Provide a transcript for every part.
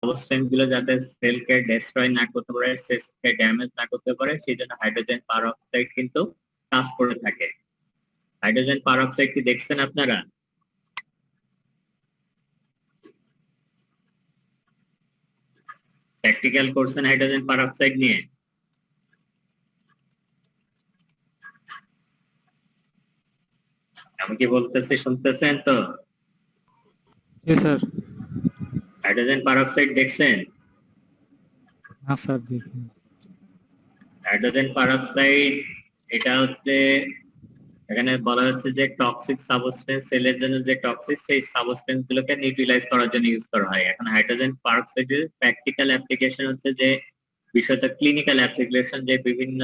Substance গুলো যাতে সেলকে destroy না করতে পারে, সেলকে ড্যামেজ না করতে পারে, সেই জন্য হাইড্রোজেন পারঅক্সাইড কিন্তু কাজ করে থাকে। হাইড্রোজেন পারঅক্সাইড কি দেখছেন আপনারা? প্র্যাকটিক্যাল করছেন হাইড্রোজেন পারঅক্সাইড নিয়ে? আমি কি বলতেছি শুনতেছেন তো? জি স্যার। হাইড্রোজেন পারঅক্সাইড দেখছেন? না স্যার দেখি। হাইড্রোজেন পারঅক্সাইড এটা হচ্ছে, এখানে বলা হচ্ছে যে টক্সিক সাবস্টেন্স, সেলের জন্য যে টক্সিক, সেই সাবস্টেন্স গুলোকে নিউট্রিলাইজ করার জন্য ইউজ করা হয়। এখন হাইড্রোজেন পারঅক্সাইডের প্র্যাকটিক্যাল অ্যাপ্লিকেশন হচ্ছে যে বিষয়টা ক্লিনিক্যাল অ্যাপ্লিকেশন, যে বিভিন্ন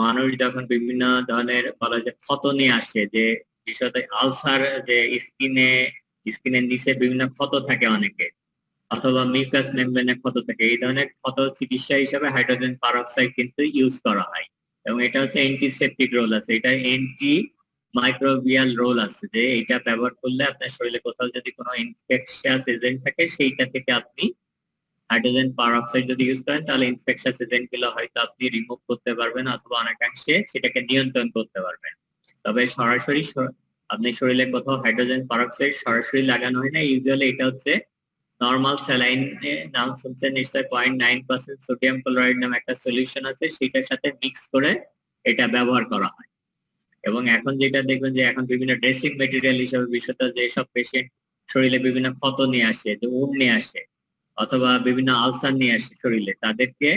মানুষ যখন বিভিন্ন ধরনের বলা যায় ক্ষত নিয়ে আসে, যে বিষয়টা আলসার, যে স্কিনের নিচে বিভিন্ন ক্ষত থাকে অনেকে, অথবা মিউকাস মেমব্রেনে ক্ষত থাকে, এই ধরনের ক্ষত চিকিৎসা হিসেবে হাইড্রোজেন পারঅক্সাইড কিন্তু ইউজ করা হয়। এবং এটা হচ্ছে অ্যান্টিসেপটিক রোল আছে, এটা অ্যান্টি মাইক্রোবিয়াল রোল আছে, যে এটা ব্যবহার করলে আপনার শরীরে কোথাও যদি কোনো ইনফেকশাস এজেন্ট থাকে সেইটা থেকে আপনি হাইড্রোজেন পারঅক্সাইড যদি ইউজ করেন, তাহলে ইনফেকশাস এজেন্ট গুলো হয়তো আপনি রিমুভ করতে পারবেন, অথবা অনেকাংশে সেটাকে নিয়ন্ত্রণ করতে পারবেন। তবে সরাসরি আপনি শরীরে কোথাও হাইড্রোজেন পারঅক্সাইড সরাসরি লাগানো হয় না। ইউজুয়ালি এটা হচ্ছে নর্মাল স্যালাইন, নাম শুনছেন নিশ্চয়, 0.9% সোডিয়াম ক্লোরাইড নামে একটা সলিউশন আছে, সেটার সাথে মিক্স করে এটা ব্যবহার করা হয়। এবং এখন যেটা দেখবেন যে এখন বিভিন্ন ড্রেসিং মেটেরিয়াল হিসেবে বিশেষত যেসব পেশেন্ট শরীরে বিভিন্ন ক্ষত নিয়ে আসে, যে উড নিয়ে আসে, অথবা বিভিন্ন আলসার নিয়ে আসে শরীরে, তাদেরকে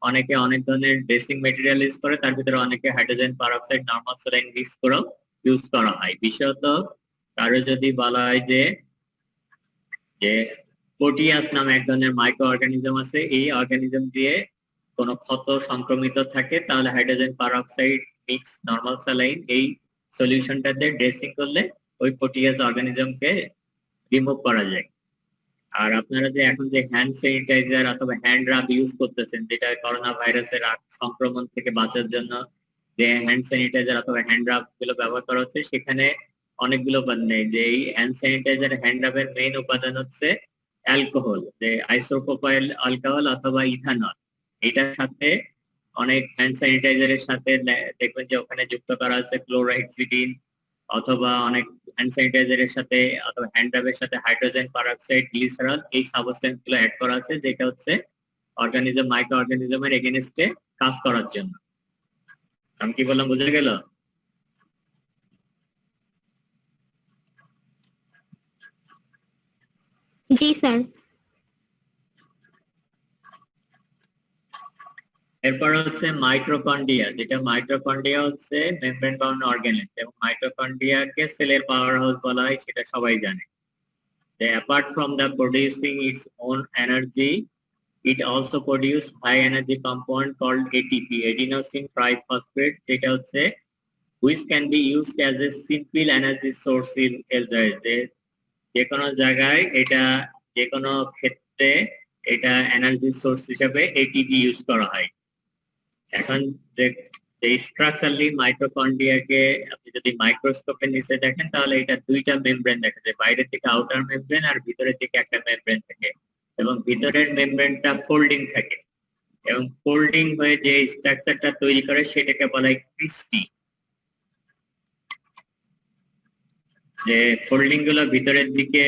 অনেকে অনেক ধরনের ড্রেসিং মেটেরিয়াল ইউজ করে, তার ভিতরে অনেকে hydrogen peroxide normal saline mix করেও ইউজ করা হয়। বিশেষত কারো যদি বলা হয় যে যে প্রোটিয়াস নামে এক ধরনের মাইক্রো অর্গানিজম আছে, এই অর্গানিজম দিয়ে কোনো ক্ষত সংক্রমিত থাকে, তাহলে hydrogen peroxide mix normal saline এই সলিউশনটাতে ড্রেসিং করলে ওই প্রোটিয়াস অর্গানিজমকে রিমুভ করা যায়। আর আপনারা যে এখন যে হ্যান্ড স্যানিটাইজার অথবা হ্যান্ড রাব ইউজ করতেছেন, যেটা করোনা ভাইরাসের সংক্রমণ থেকে বাঁচার জন্য যে হ্যান্ড স্যানিটাইজার অথবা হ্যান্ড রাব গুলো ব্যবহার করা হচ্ছে, সেখানে অনেকগুলো উপাদান নেই। যে এই হ্যান্ড স্যানিটাইজার হ্যান্ড রাবের মেইন উপাদান হচ্ছে অ্যালকোহল, যে আইসোপ্রোপাইল অ্যালকোহল অথবা ইথানল। এটার সাথে অনেক হ্যান্ড স্যানিটাইজারের সাথে দেখবেন যে ওখানে যুক্ত করা আছে ক্লোরহেক্সিডিন, অথবা অনেক হ্যান্ড স্যানিটাইজারের সাথে অথবা হ্যান্ড রাবের সাথে হাইড্রোজেন পারঅক্সাইড, গ্লিসারল, এই সাবস্টেন্স গুলো অ্যাড করা আছে, যেটা হচ্ছে অর্গানিজম, মাইক্রো অর্গানিজমের এগেনস্টে কাজ করার জন্য। আমি কি বললাম বুঝে গেল? জি স্যার। এরপর হচ্ছে মাইটোকন্ড্রিয়া, যেটা মাইটোকন্ড্রিয়া হচ্ছে মেমব্রেন বাউন্ড অর্গানেল, এবং মাইটোকন্ড্রিয়াকে সেলের পাওয়ার হাউস বলা হয়, সেটা সবাই জানে। Apart from the producing its own energy, it also produce high energy compound called ATP, adenosine triphosphate, যেটা হচ্ছে which can be used as a simple energy source in যে কোনো জায়গায় এটা, যে কোনো ক্ষেত্রে এটা এনার্জি সোর্স হিসেবে এটিপি ইউজ করা হয়। এখন যে স্ট্রাকচারালি মাইটোকন্ড্রিয়াকে আপনি যদি মাইক্রোস্কোপের নিচে দেখেন, তাহলে এটা দুইটা মেমব্রেন দেখা যায়, বাইরে থেকে আউটার মেমব্রেন আর ভিতরের দিকে একটা মেমব্রেন থাকে, এবং ভিতরের মেমব্রেনটা ফোল্ডিং থাকে, এবং ফোল্ডিং হয়ে যে স্ট্রাকচারটা তৈরি করে সেটাকে বলা হয় ক্রিস্টি। যে ফোল্ডিং গুলো ভিতরের দিকে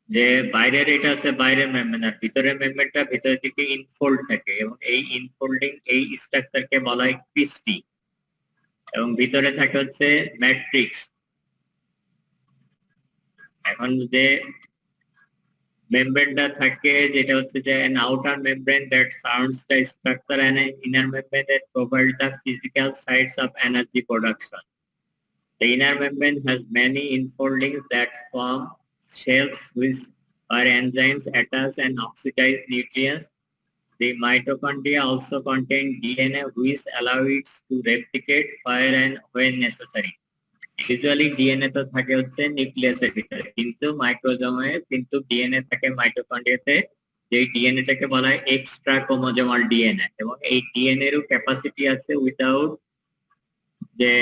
যে বাইরের এটা আছে বাইরের মেমব্রেন, আর ভিতরের মেমব্রেনটা ভিতরের দিকে ইনফোল্ড থাকে, এবং এই ইনফোল্ডিং এই স্ট্রাকচারকে বলা হয় ক্রিস্টি। এবং ভিতরে থাকে হচ্ছে ম্যাট্রিক্স। এখন যে মেমব্রেনটা থাকে, যেটা হচ্ছে যে an outer membrane that surrounds the structure and an inner membrane that provides the physical sites of energy production. The inner membrane has many infoldings that form shells which are enzymes attach and oxidize nutrients. The mitochondria also contain DNA which allow it to replicate, fire, and when necessary. Usually DNA তো থাকে হচ্ছে নিউক্লিয়াসের ভিতরে, কিন্তু মাইক্রোজোমে কিন্তু DNA থাকে মাইটোকন্ড্রিয়াতে, যে ডিএনএটাকে বলা হয় এক্সট্রা ক্রোমোজোমাল ডিএনএ, এবং এই ডিএনএ এরও ক্যাপাসিটি আছে উইদাউট যে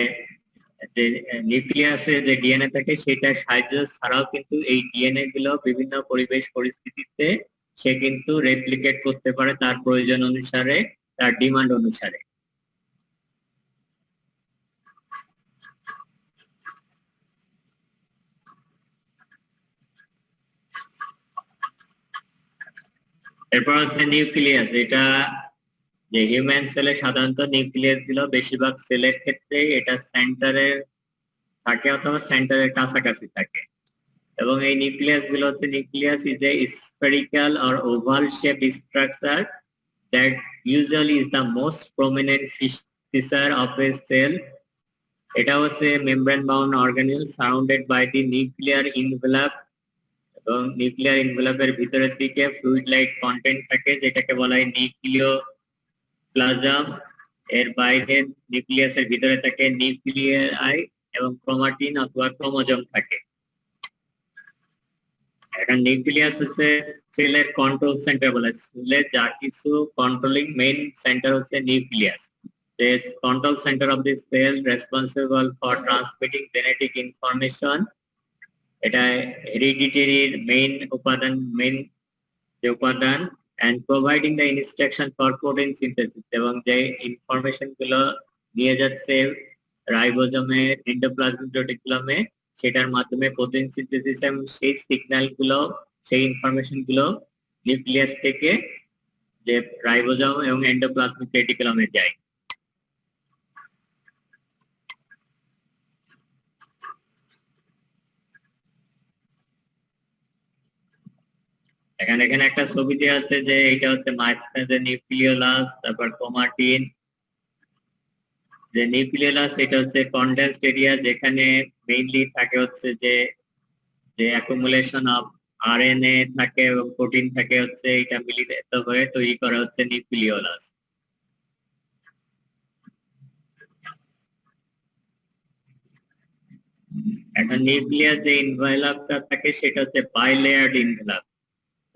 যে নিউক্লিয়াসে যে ডিএনএ থাকে সেটার সাহায্য ছাড়াও কিন্তু এই ডিএনএ গুলো বিভিন্ন পরিবেশ পরিস্থিতিতে সে কিন্তু রেপ্লিকেট করতে পারে তার প্রয়োজন অনুসারে, তার ডিমান্ড অনুসারে। এরপর হচ্ছে নিউক্লিয়াস। এটা যে হিউম্যান সেলে সাধারণত নিউক্লিয়াস গুলো বেশিরভাগ সেলের ক্ষেত্রে এটা সেন্টারের থাকে অথবা সেন্টারের কাছাকাছি থাকে, এবং এই নিউক্লিয়াস গুলো হচ্ছে nucleus is a spherical or oval shape structure that usually is the most prominent feature of a cell. এটা হচ্ছে membrane bound organism surrounded by the nuclear envelope, এবং নিউক্লিয়ার ইনভেলপের ভিতরের দিকে ফ্লুইড লাইক কন্টেন্ট থাকে যেটাকে বলা হয় নিউক্লিওপ্লাজম। এর বাইরে নিউক্লিয়াসের ভিতরে থাকে নিউক্লিয়াই এবং ক্রোমাটিন অথবা ক্রোমোজোম থাকে। এখন নিউক্লিয়াস হচ্ছে সেলের কন্ট্রোল সেন্টার বলে, সেলের যা কিছু কন্ট্রোলিং মেইন সেন্টার হচ্ছে nucleus. The control center of the cell responsible for transmitting genetic information, এটা হেরিডিটারি মেইন উপাদান, মেইন যে উপাদান, and providing the instruction for protein synthesis, এবং যে ইনফরমেশন গুলো নিয়ে যাচ্ছে রাইবোজোমে এন্ডোপ্লাজমিক রেটিকুলামে সেটার মাধ্যমে প্রোটিন সিনথেসিস, এবং সেই সিগন্যাল গুলো সেই ইনফরমেশন গুলো নিউক্লিয়াস থেকে যে রাইবোজোম এবং এন্ডোপ্লাজমিক রেটিকুলামে যায়। এখানে একটা ছবি দেওয়া আছে যে এটা হচ্ছে মাঝখানে নিউক্লিওলাস, তারপর ক্রোমাটিন। যে নিউক্লিওলাস এটা হচ্ছে কনডেন্সড এরিয়া যেখানে মেইনলি থাকে হচ্ছে যে যে অ্যাকুমুলেশন অফ আরএনএ থাকে এবং প্রোটিন থাকে হচ্ছে, এটা মিলিত হয়ে তৈরি করা হচ্ছে নিউক্লিওলাস। এখন নিউক্লিয়াস যে ইনভেলপটা থাকে সেটা হচ্ছে বাইলেয়ার্ড ইনভেলপ,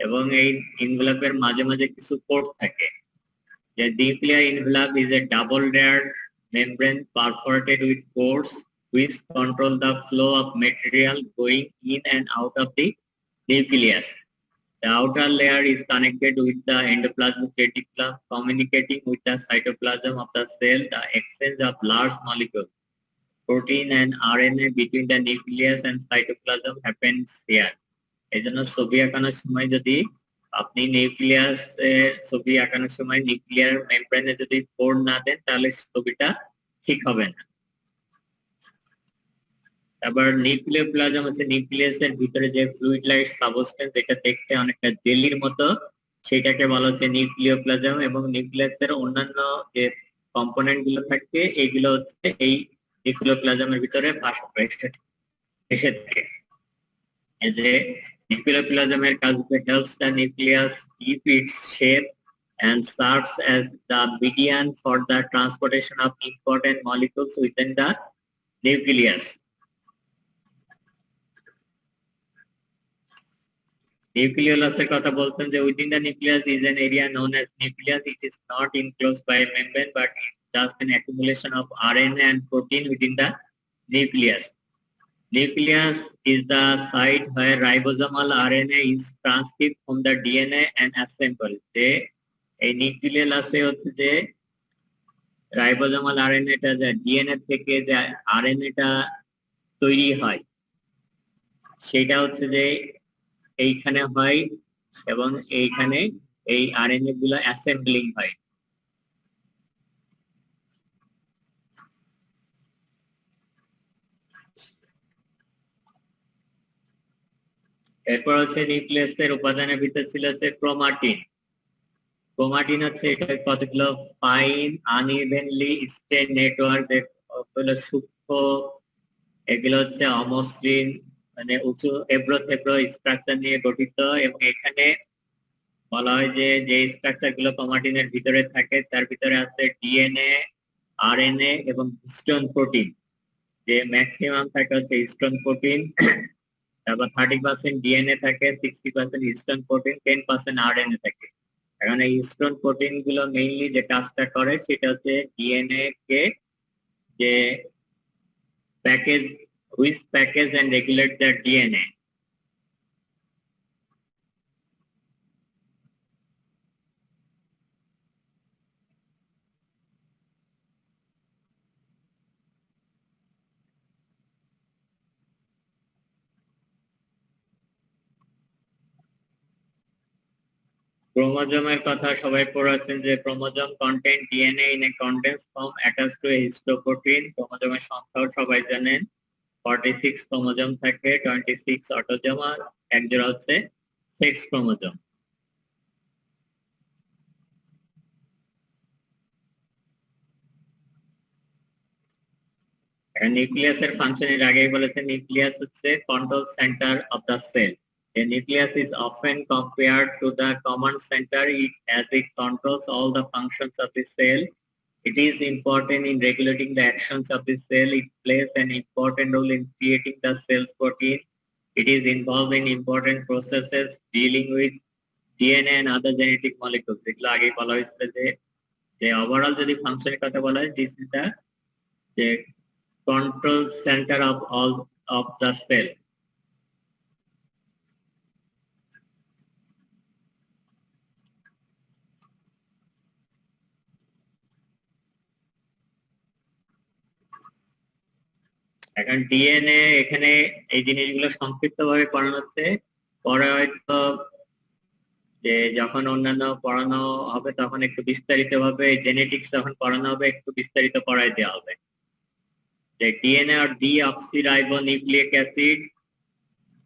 এবং এই ইনভেলপের মাঝে মাঝে কিছু পোর্ট থাকে। The nuclear envelope is a double-layered membrane perforated with pores which control the flow of material going in and out of the nucleus. The outer layer is connected with the endoplasmic reticulum, communicating with the cytoplasm of the cell. The exchange of large molecules, protein and RNA between the nucleus and cytoplasm happens here. এই জন্য ছবি আঁকানোর সময় যদি আপনি nucleus ছবি আঁকানোর সময় nuclear মেমব্রেনে যদি পোর না দেন তাহলে ছবিটা ঠিক হবে না। তারপর নিউক্লিওপ্লাজম হচ্ছে নিউক্লিয়াসের ভিতরে যে ফ্লুইড লাইট সাবস্টেন্স, যেটা দেখতে অনেকটা জেলির মতো, সেটাকে বলা হচ্ছে নিউক্লিওপ্লাজম। এবং নিউক্লিয়াসের অন্যান্য যে কম্পোনেন্ট গুলো থাকে এগুলো হচ্ছে এই নিউক্লিওপ্লাজমের ভিতরে এসে থাকে। যে নিউক্লিওপ্লাজমের কাজ helps the nucleus keep its shape and serves as the median for the transportation of important molecules within the nucleus. নিউক্লিওলাসের কথা বলছেন যে within the nucleus is an area known as nucleus. It is not enclosed by a membrane but it's just an accumulation of RNA and protein within the nucleus. Nucleus is the site where ribosomal RNA is transcribed from the DNA and assembled. যে এই নিউক্লিয়াসে হচ্ছে যে ribosomal আরএনএটা যে DNA থেকে যে আরএনএটা তৈরি হয় সেটা হচ্ছে যে এইখানে হয়, এবং এইখানে এই আরএনএ গুলো অ্যাসেম্বলিং হয়। এরপর হচ্ছে নিউক্লিয়াসের উপাদানের ভিতর ছিল হচ্ছে ক্রোমাটিন। ক্রোমাটিন হচ্ছে এটা কতগুলো ফাইন আনইভেনলি স্টেড নেটওয়ার্ক, হলো সূক্ষ্ম, এগুলো হচ্ছে অমসৃণ মানে উঁচু এবড়ো থেবড়ো স্ট্রাকচার নিয়ে গঠিত। এবং এখানে বলা হয় যে যে স্ট্রাকচার গুলো ক্রোমাটিনের ভিতরে থাকে তার ভিতরে আছে ডিএনএ, আরএনএ এবং হিস্টোন প্রোটিন। যে ম্যাক্সিমাম থাকে হচ্ছে হিস্টোন প্রোটিন, তারপর 30% ডিএনএ থাকে, 60% হিস্টোন প্রোটিন, 10% আরএনএ থাকে। এখন এই হিস্টোন প্রোটিন গুলো মেইনলি যে কাজটা করে সেটা হচ্ছে ডিএনএ কে যে package, which package and regulate the DNA. ক্রোমোজোমের কথা সবাই পড়েছেন যে chromosome content DNA in a condense form attach to a histoprotein. ক্রোমোজোমের সংখ্যাও সবাই জানেন, 46 ক্রোমোজোম থাকে, 26 অটোজোম আর এক জোড়া হচ্ছে সেক্স ক্রোমোজোম। নিউক্লিয়াসের ফাংশনের আগেই বলেছে নিউক্লিয়াস হচ্ছে control centre of the cell. A nucleus is often compared to the command center as it controls all the functions of the cell. It is important in regulating the actions of the cell. It plays an important role in creating the cell's protein. It is involved in important processes dealing with DNA and other genetic molecules. এগুলো আগে বলা হয়েছিল যে overall যদি ফাংশনের কথা বলা হয়, this is the control center of all of the cell. এখন ডিএনএ, এখানে এই জিনিসগুলো সংক্ষিপ্ত ভাবে পড়ানো হচ্ছে, পরে হয়তো যে যখন অন্যান্য পড়ানো হবে তখন একটু বিস্তারিত ভাবে, জেনেটিক্স যখন পড়ানো হবে একটু বিস্তারিত পড়াই দেওয়া হবে। The DNA or deoxyribonucleic acid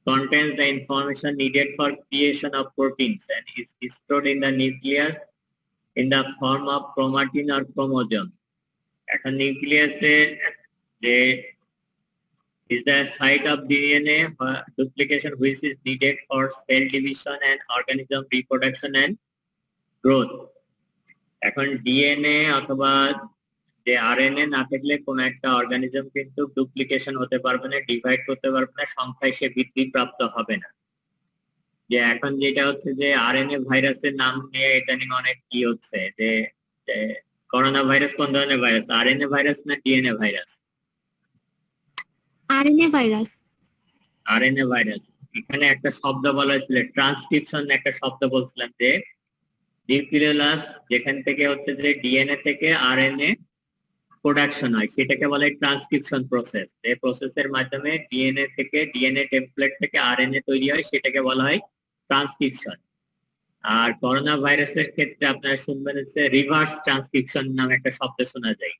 contains the information needed for creation of proteins and is stored in the nucleus in the form of chromatin or chromosome. এখন নিউক্লিয়াসের যে is the site of DNA duplication which is needed for cell division and organism reproduction and growth. এখন DNA অথবা যে RNA না থাকলে কোন একটা অর্গানিজম কিন্তু ডুপ্লিকেশন হতে পারবে না, ডিভাইড করতে পারবে না, সংখ্যায় সে বৃদ্ধি প্রাপ্ত হবে না। যে এখন যেটা হচ্ছে যে আরএনএ ভাইরাসের নাম নিয়ে এটা নিয়ে অনেক কি হচ্ছে যে করোনা ভাইরাস কোন ধরনের ভাইরাস, আরএনএ ভাইরাস না DNA virus? RNA virus. RNA virus. এখানে একটা শব্দ বলা হয়েছিল ট্রান্সক্রিপশন, একটা শব্দ বলছিলাম যে নিউক্লিয়াস যেখান থেকে হচ্ছে যে ডিএনএ থেকে আরএনএ প্রোডাকশন হয় সেটাকে বলে ট্রান্সক্রিপশন প্রসেস। এই প্রসেসের মাধ্যমে ডিএনএ থেকে, ডিএনএ টেমপ্লেট থেকে আরএনএ তৈরি হয়, সেটাকে বলা হয় ট্রান্সক্রিপশন। আর করোনা ভাইরাসের ক্ষেত্রে আপনারা শুনবেন হচ্ছে রিভার্স ট্রান্সক্রিপশন নামে একটা শব্দ শোনা যায়।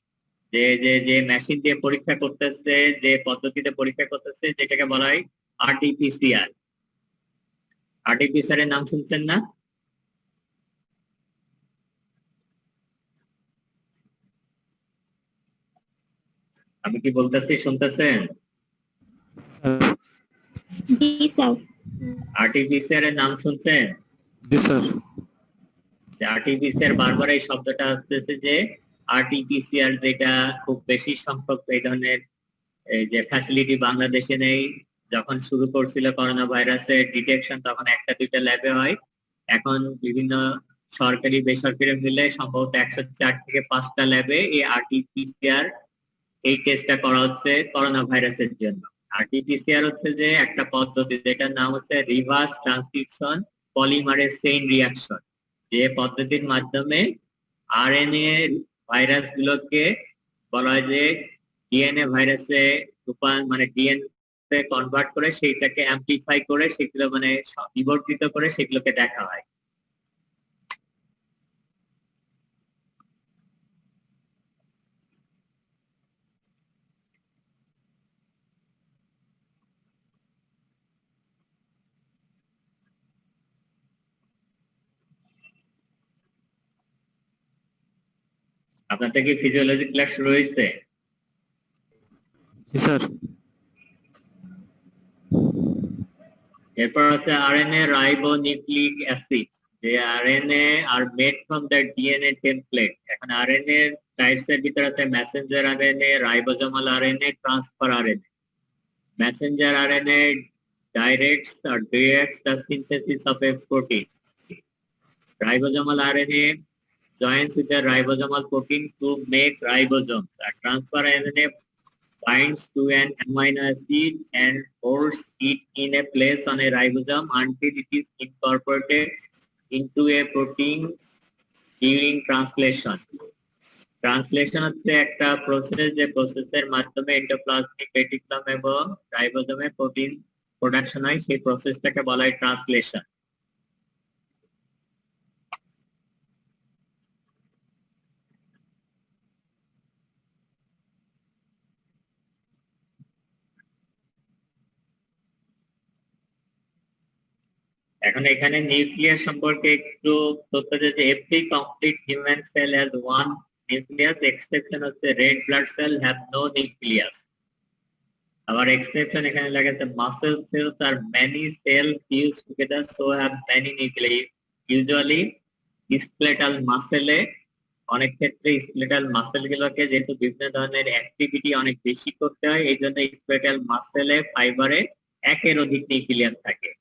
যে যে যে মেশিন দিয়ে পরীক্ষা করতেছে, যে পদ্ধতিতে পরীক্ষা করতেছে, যেটাকে বলা হয় আরটিপিসিআর। আরটিপিসিআর এর নাম শুনছেন না? আমি কি বলতেছি শুনতেছেন? জি স্যার। আরটিপিসিআর এর নাম শুনছেন? জি স্যার। আরটিপিসিআর বারবার এই শব্দটা আসতেছে যে আরটিপিসিআর যেটা খুব বেশি সংখ্যক এই ধরনের এই যে ফ্যাসিলিটি বাংলাদেশে নেই। যখন শুরু করছিল করোনা ভাইরাসের ডিটেকশন তখন একটা দুইটা ল্যাবে হয়, এখন বিভিন্ন সরকারি বেসরকারি মিলে সম্ভবত 104 থেকে 5টা ল্যাবে এই আরটিপিসিআর এই টেস্টটা করা হচ্ছে করোনা ভাইরাসের জন্য। আরটিপিসিআর হচ্ছে যে একটা পদ্ধতি যেটার নাম হচ্ছে reverse transcription polymerase chain reaction. যে পদ্ধতির মাধ্যমে আরএনএ ভাইরাস গুলোকে বলা হয় যে ডিএনএ ভাইরাসে মানে ডিএনএ কনভার্ট করে সেইটাকে অ্যামপ্লিফাই করে সেগুলো মানে বিবর্তিত করে সেগুলোকে দেখা হয়। আপনাদের কি ফিজিওলজি ক্লাস শুরু হয়েছে? জি স্যার। এরপর আছে RNA ribonucleic acid. the RNA are made from the DNA template. এখন RNA types এর ভিতরে আছে messenger RNA, ribosomal RNA, transfer RNA. Messenger RNA directs the synthesis of a protein. Ribosomal RNA joins with the ribosomal protein to make ribosomes. A transfer RNA binds to an amino acid and holds it in a place on a ribosome until it is incorporated into a protein during translation. Translation হচ্ছে একটা process, যে প্রসেসের মাধ্যমে endoplasmic reticulum এবং রাইবোজোমে protein production হয়, সেই প্রসেসটাকে বলা হয় ট্রান্সলেশন। এখন এখানে নিউক্লিয়াস সম্পর্কে একটু তথ্য দিতে, every complete human cell has one nucleus, exception হচ্ছে red blood cell have no nucleus. আবার এক্সেপশন এখানে লাগাতে muscle cells are many cell fuse together so have many nuclei. Usually skeletal মাসেলে, অনেক ক্ষেত্রে স্কেলেটাল মাসেল গুলোকে যেহেতু বিভিন্ন ধরনের অ্যাক্টিভিটি অনেক বেশি করতে হয়, এই জন্য স্কেলেটাল মাসেলে ফাইবারে একের অধিক নিউক্লিয়াস থাকে।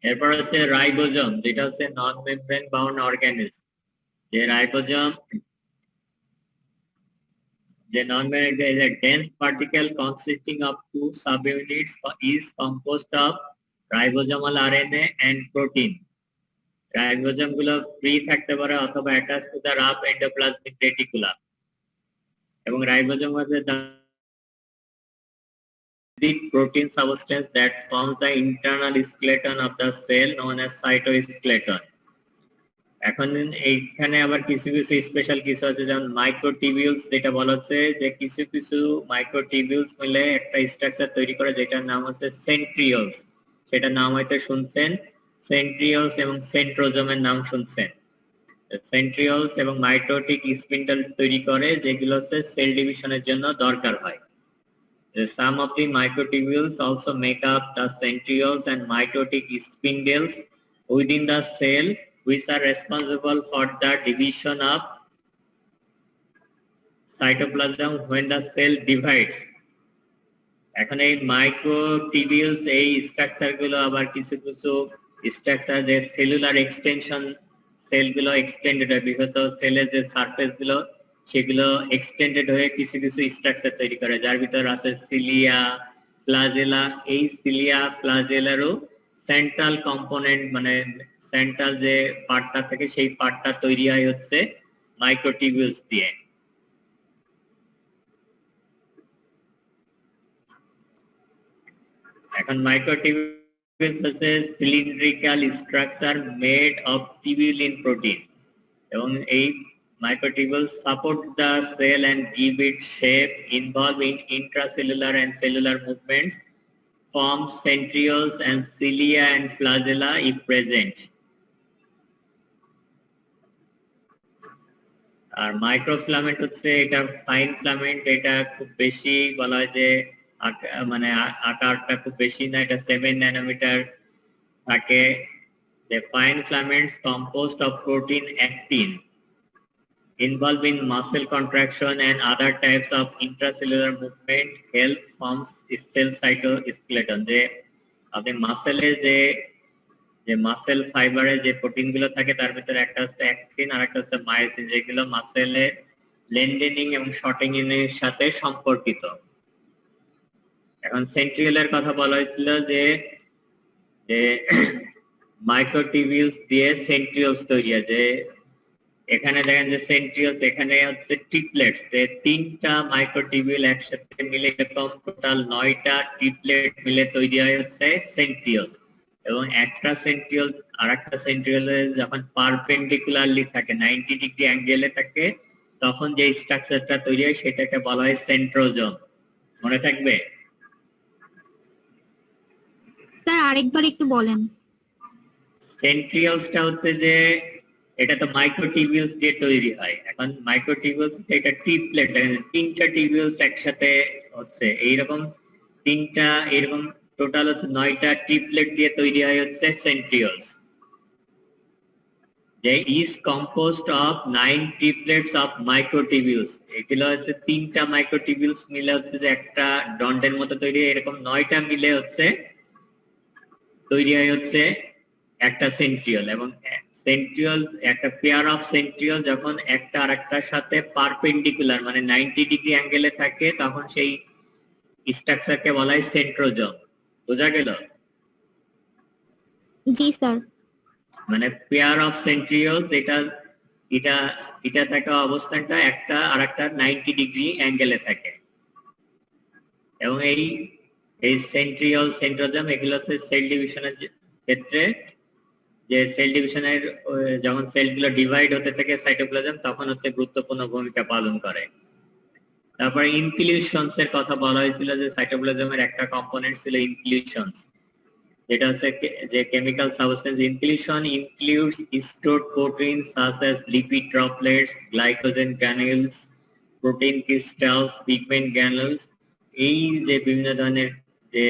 এরপর হচ্ছে রাইবোজোম, যেটা হচ্ছে নন মেমব্রেন বাউন্ড অর্গানিজম। যে ribosome, the non-membrane is a dense particle consisting of two subunits is composed of ribosomal RNA and protein. Ribosome গুলো ফ্রি থাকতে পারে অথবা attach to the rough endoplasmic reticulum, এবং রাইবোজোম হচ্ছে the protein substance that forms the internal skeleton of the cell known as cytoskeleton. এখন এইখানে আবার কিছু কিছু স্পেশাল কিছু আছে, যেমন মাইক্রোটিবিউলস, যেটা বলা হচ্ছে যে কিছু কিছু মাইক্রোটিবিউলস মিলে একটা স্ট্রাকচার তৈরি করে যেটার নাম হচ্ছে সেন্ট্রিওলস। সেটা নাম হয়তো শুনছেন, সেন্ট্রিওলস এবং সেন্ট্রোজোমের নাম শুনছেন। সেন্ট্রিওলস এবং মাইটোটিক স্পিন্ডল তৈরি করে, যেগুলো হচ্ছে সেল ডিভিশনের জন্য দরকার হয়। Some of the microtubules also make up the centrioles and mitotic spindles within the cell, which are responsible for the division of cytoplasm when the cell divides. এখন এই মাইক্রোটিবিউলস, এই স্ট্রাকচার গুলো আবার কিছু কিছু স্ট্রাকচার, যে সেলুলার এক্সটেনশন, সেলগুলো extended হয়, বিগত সেলের যে সারফেস গুলো সেগুলো এক্সটেন্ডেড হয়ে কিছু কিছু স্ট্রাকচার তৈরি করে, যার ভিতর আছে সিলিয়া, ফ্লাজেলা। এই সিলিয়া ফ্লাজেলারও সেন্ট্রাল কম্পোনেন্ট, মানে সেন্ট্রাল যে পার্টটা থাকে সেই পার্টটা তৈরি হয় হচ্ছে মাইক্রোটিবিউলস দিয়ে। এখন মাইক্রোটিবিউলস হচ্ছে cylindrical structure made of tubulin protein, এবং এই microtubules support the cell and give it shape, involve in intracellular and cellular movements, form centrioles and cilia and flagella if present. আর মাইক্রোফিলামেন্ট হচ্ছে এটা ফাইন ফিলামেন্ট, এটা খুব বেশি বলা হয় যে মানে আকারটা খুব বেশি না, এটা 7 ন্যানোমিটার থাকে। The fine filaments composed of protein actin involved in muscle contraction and other types of intracellular movement help forms cell cytoskeleton. যে আপনি মাসেলে যে মাসেল ফাইবারে যে প্রোটিন গুলো থাকে তার ভিতরে একটা হচ্ছে অ্যাক্টিন আর একটা হচ্ছে মায়োসিন, যেগুলো মাসেলে লেন্ডেনিং এবং শর্টিং এর সাথে সম্পর্কিত। এখন সেন্ট্রিওলের কথা বলা হয়েছিল যে মাইক্রোটিবিউলস দিয়ে সেন্ট্রিওলস তৈরি হয়। যে এখানে দেখেন যে সেন্ট্রিওলস, এখানে হচ্ছে ট্রিপলেটস, যে 3টা মাইক্রোটিবিউল একসাথে মিলে এরকম টোটাল 9টা ট্রিপলেট মিলে তৈরি হয় হচ্ছে সেন্ট্রিওলস। এবং একটা সেন্ট্রিওল আর একটা সেন্ট্রিওলে যখন পারপেন্ডিকুলারলি থাকে, 90 ডিগ্রি অ্যাঙ্গেলে থাকে, তখন যে স্ট্রাকচারটা তৈরি হয় সেটাকে বলা হয় সেন্ট্রোজোম। মনে থাকবে? স্যার আরেকবার একটু বলেন। সেন্ট্রিওলসটা হচ্ছে যে এটা তো মাইক্রোটিবিউলস দিয়ে তৈরি হয়। এখন মাইক্রোটিবিউলস এটা ট্রিপলেট, তিনটা টিবিউলস একসাথে হচ্ছে এইরকম তিনটা, এরকম টোটাল হচ্ছে 9টা ট্রিপলেট দিয়ে তৈরি হয় হচ্ছে সেন্ট্রিওলস। যে is composed of 9 triplets of মাইক্রোটিবিউলস। এগুলো হচ্ছে তিনটা মাইক্রোটিবিউলস মিলে হচ্ছে যে একটা ডন্ডের মতো তৈরি, এরকম 9টা মিলে হচ্ছে তৈরি হয় হচ্ছে একটা সেন্ট্রিওল। এবং সেন্ট্রিওল, একটা পেয়ার অফ সেন্ট্রিওল যখন একটা আরেকটার সাথে পারপেন্ডিকুলার মানে 90 ডিগ্রি অ্যাঙ্গেলে থাকে তখন সেই স্ট্রাকচারকে বলা হয় সেন্ট্রোজোম। বোঝা গেল? জি স্যার। মানে পেয়ার অফ সেন্ট্রিওলস, এটা এটা এটা থাকা অবস্থানটা একটা আরেকটা 90 ডিগ্রি অ্যাঙ্গেলে থাকে। এবং এই সেন্ট্রিওল সেন্ট্রোজোম এগুলো হচ্ছে সেল ডিভিশনের ক্ষেত্রে, যে সেল ডিভিশনের যখন সেলগুলো ডিভাইড হতে থাকে সাইটোপ্লাজম তখন হচ্ছে গুরুত্বপূর্ণ ভূমিকা পালন করে। তারপরে ইনক্লিউশনস এর কথা বলা হয়েছিল যে সাইটোপ্লাজমের একটা কম্পোনেন্ট ছিল ইনক্লিউশনস, যেটা হচ্ছে যে chemical substance. Inclusion includes stored proteins such as lipid droplets, glycogen granules, protein crystals, pigment granules. এই যে বিভিন্ন ধরনের যে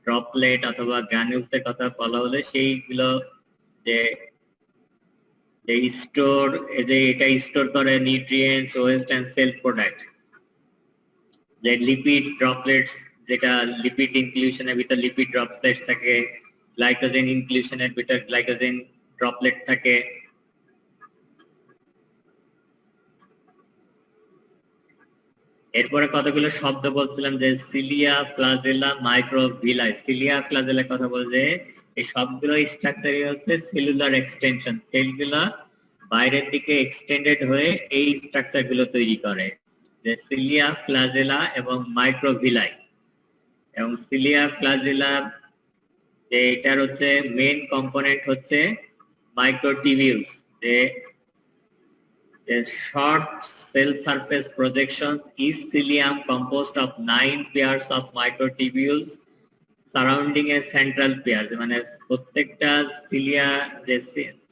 ড্রপলেট অথবা গ্রানুলস এর কথা বলা হলো, সেইগুলো যে স্টোর, যে এটা স্টোর করে nutrients, waste and cell product. যে লিপিড ড্রপলেটস, যেটা লিপিড ইনক্লুশনের ভিতর লিপিড ড্রপলেটস থাকে, গ্লাইকোজেন ইনক্লুশনের ভিতর গ্লাইকোজেন ড্রপলেট থাকে। এরপরে কতগুলো শব্দ বলছিলাম যে সিলিয়া, ফ্লাজেলা, মাইক্রোভিলাই। সিলিয়া, ফ্লাজেলার কথা বলতে এই সবগুলো স্ট্রাকচারই হচ্ছে সেলুলার এক্সটেনশন। সেলগুলো বাইরের দিকে এক্সটেন্ডেড হয়ে এই স্ট্রাকচার গুলো তৈরি করে, যে সিলিয়া, ফ্লাজেলা এবং মাইক্রোভিলাই। এবং সিলিয়া, ফ্লাজেলা যে এটার হচ্ছে মেইন কম্পোনেন্ট হচ্ছে মাইক্রোটিবিউলস। যে a short cell surface projections is cilium composed of 9 pairs of microtubules surrounding a central pair। মানে প্রত্যেকটা সিলিয়া, যে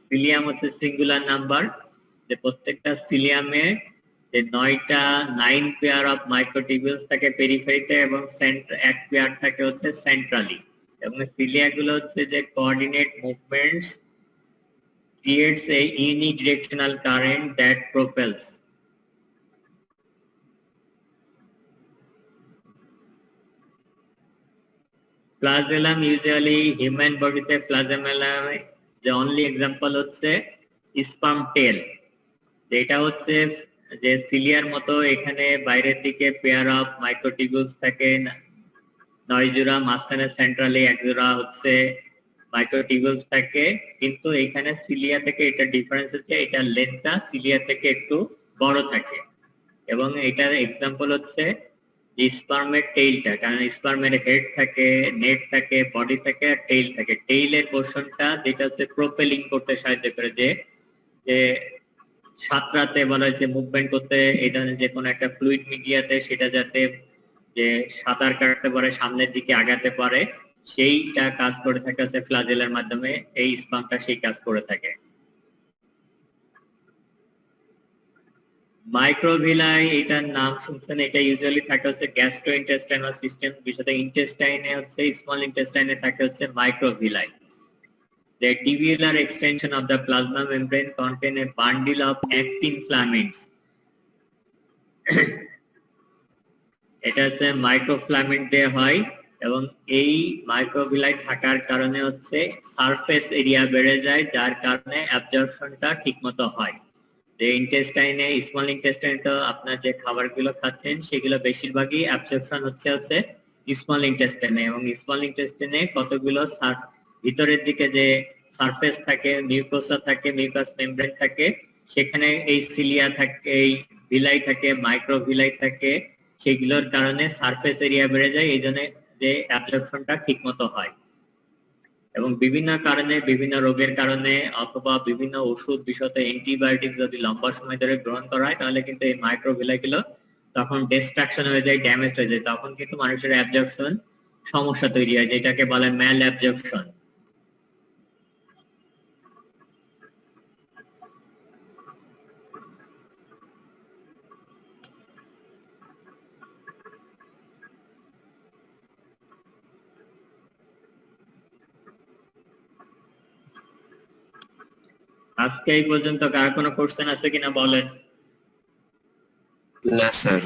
সিলিয়াম হচ্ছে সিঙ্গুলার নাম্বার, যে প্রত্যেকটা সিলিয়ামে যে 9টা 9 পেয়ার অফ মাইক্রোটিবিউলস থাকে পেরিফেরিতে এবং এক পেয়ার থাকে হচ্ছে সেন্ট্রালি। এবং সিলিয়া গুলো হচ্ছে যে coordinate movements creates a unidirectional current that propels। Flagellum usually human body তে flagellum the only example হচ্ছে sperm tail, যেটা হচ্ছে যে সিলিয়ার মতো এখানে বাইরের দিকে পেয়ার অফ মাইক্রোটিবিউলস থাকে 9 জোড়া, মাঝখানে সেন্ট্রালি এক জোড়া হচ্ছে মাইক্রোটিবিউলস থাকে। কিন্তু এখানে সিলিয়া থেকে এটা ডিফারেন্স হচ্ছে এটা লেন্থটা সিলিয়া থেকে একটু বড় থাকে। এবং এটার এক্সাম্পল হচ্ছে স্পার্মের টেইলটা, কারণ স্পার্মের হেড থাকে, নেট থাকে, বডি থাকে আর টেইল থাকে। টেইলের পোর্শনটা যেটা হচ্ছে প্রোপেলিং করতে সাহায্য করে, যে সাঁতরাতে বলা হয়েছে মুভমেন্ট করতে, এই ধরনের যে কোনো একটা ফ্লুইড মিডিয়াতে সেটা যাতে যে সাঁতার কাটতে পারে, সামনের দিকে আগাতে পারে, সেইটা কাজ করে থাকে হচ্ছে ফ্লাজেলের মাধ্যমে। এই স্পার্মটা সেই কাজ করে থাকে। মাইক্রোভিলাই, এটার নাম শুনছেন, এটা ইউজুয়ালি থাকে হচ্ছে গ্যাস্ট্রোইন্টেস্টাইনাল সিস্টেম, বিশেষত ইন্টেস্টাইনে হচ্ছে স্মল ইন্টেস্টাইনে থাকে হচ্ছে microvilli. The tubular extension of the plasma membrane contain a bundle of actin filaments। এটা হচ্ছে মাইক্রোফিলামেন্ট দিয়ে হয়। এবং এই মাইক্রোভিলাই থাকার কারণে হচ্ছে সারফেস এরিয়া বেড়ে যায়, যার কারণে অ্যাবজর্পশনটা ঠিকমতো হয়। যে ইন্টেস্টাইনে, স্মল ইন্টেস্টাইনে তো আপনার যে খাবারগুলো খাচ্ছেন সেগুলো বেশিরভাগই অ্যাবজর্পশন হচ্ছে স্মল ইন্টেস্টাইনে। এবং স্মল ইন্টেস্টাইনে কতগুলো ভিতরের দিকে যে সারফেস থাকে, মিউকোসা থাকে, মিউকাস মেমব্রেন থাকে, সেখানে এই সিলিয়া থাকে, এই ভিলাই থাকে, মাইক্রোভিলাই থাকে, সেগুলোর কারণে সারফেস এরিয়া বেড়ে যায়, এই জন্য যে অ্যাবজর্পশনটা ঠিক মতো হয়। এবং বিভিন্ন কারণে, বিভিন্ন রোগের কারণে অথবা বিভিন্ন ওষুধ, বিশেষত অ্যান্টিবায়োটিক যদি লম্বা সময় ধরে গ্রহণ করা হয় তাহলে কিন্তু এই মাইক্রোভিলাই গুলো তখন ডিস্ট্রাকশন হয়ে যায়, ড্যামেজ হয়ে যায়, তখন কিন্তু মানুষের অ্যাবজর্পশন সমস্যা তৈরি হয়, যেটাকে বলে ম্যাল অ্যাবজর্পশন। আজকে এই পর্যন্ত কার কোনো কোশ্চেন আছে কিনা বলেন। না স্যার।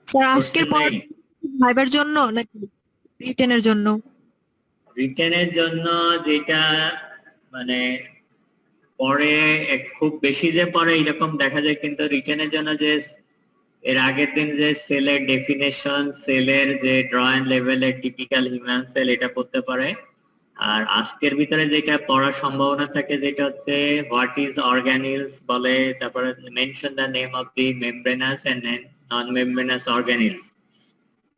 স্যার আজকের কোশ্চেন পর নেই? ভাইবার জন্য নাকি রিটেনের জন্য? রিটেনের জন্য যেটা মানে পরে খুব বেশি যে পরে এরকম দেখা যায়, কিন্তু রিটেনের জন্য যে এর আগের দিন যে সেলের ডেফিনেশন, সেলের যে ড্রয়িং লেভেলের টিপিক্যাল হিউম্যান সেল, এটা পড়তে পারে। আর আজকের ভিতরে যেটা পড়ার সম্ভাবনা থাকে যেটা হচ্ছে হোয়াট ইজ অর্গানিলস বলে, তারপরে mention the name of the membranous and non membranous organelles.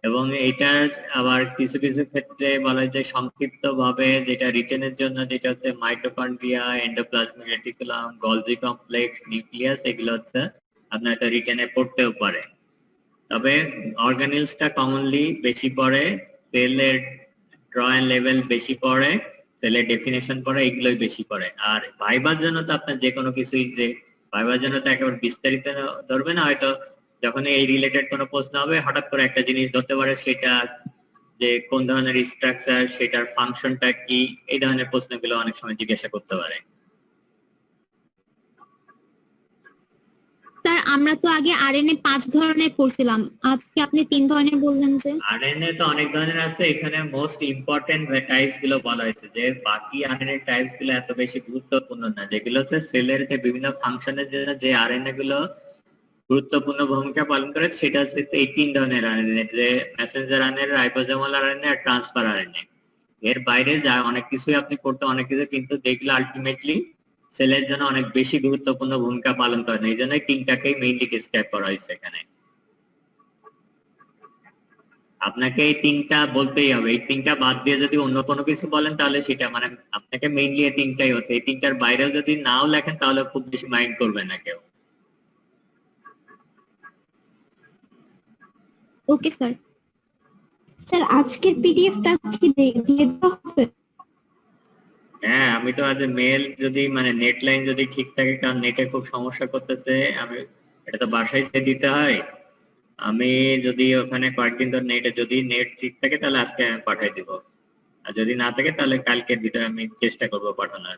এবং এটার আবার কিছু কিছু ক্ষেত্রে বলা যায় যে সংক্ষিপ্ত ভাবে যেটা রিটেনের জন্য যেটা হচ্ছে mitochondria, endoplasmic reticulum, Golgi complex, nucleus, এগুলো হচ্ছে আপনার একটা রিটেনে পড়তেও পারে। তবে অর্গানিলসটা কমনলি বেশি পড়ে, সেলের ড্রয়িং লেভেল বেশি পড়ে, সেলের ডেফিনেশন পড়ে, এগুলোই বেশি পড়ে। আর ভাইবার জন্য তো আপনার যে কোনো কিছুই, যে ভাইবার জন্য তো একেবারে বিস্তারিত ধরবে না, হয়তো যখন এই রিলেটেড কোনো প্রশ্ন হবে হঠাৎ করে একটা জিনিস ধরতে পারে, সেটা যে কোন ধরনের স্ট্রাকচার, সেটার ফাংশনটা কি, এই ধরনের প্রশ্নগুলো অনেক সময় জিজ্ঞাসা করতে পারে। স্যার আমরা তো আগে আরএনএ 5 ধরনের পড়ছিলাম, আজকে আপনি 3 ধরনের বললেন যে। আরএনএ তো অনেক ধরনের আছে, এখানে মোস্ট ইম্পর্টেন্ট টাইপস গুলো বলা হয়েছে, যে বাকি আরএনএ টাইপস গুলো এত বেশি গুরুত্বপূর্ণ না, যেগুলো হচ্ছে সেলের যে বিভিন্ন ফাংশনের জন্য যে আরএনএ গুলো গুরুত্বপূর্ণ ভূমিকা পালন করে, সেটা হচ্ছে এই 3 ধরনের আরএনএ, যে মেসেঞ্জার আরএনএ, রাইবোজোমাল আরএনএ আর ট্রান্সফার আরএনএ। এর বাইরে যা অনেক কিছুই আপনি করতে অনেক কিছু, কিন্তু যেগুলো আলটিমেটলি সেলের জন্য অনেক বেশি গুরুত্বপূর্ণ ভূমিকা পালন করে, এই জন্য 3টাকেই মেইনলি ডিসক্রাইব করা হয়েছে এখানে। আপনাকে এই 3টা বলতেই হবে, এই 3টা বাদ দিয়ে যদি অন্য কোনো কিছু বলেন তাহলে সেটা মানে আপনাকে মেইনলি এই 3টাই হচ্ছে, এই 3টার বাইরেও যদি নাও লেখেন তাহলে খুব বেশি মাইন্ড করবে না কেউ। Okay sir. স্যার আজকের পিডিএফটা কি দিয়ে দেওয়া হবে? হ্যাঁ, আমি তো আজ মেল যদি মানে নেট লাইন যদি ঠিক থাকে, কারণ নেটে খুব সমস্যা করতেছে, আমি এটা তো বাসায় দিতে হয়। আমি যদি ওখানে কয়েকদিন ধরে নেটে যদি নেট ঠিক থাকে তাহলে আজকে আমি পাঠিয়ে দিব, আর যদি না থাকে তাহলে কালকের ভিতরে আমি চেষ্টা করবো পাঠানোর।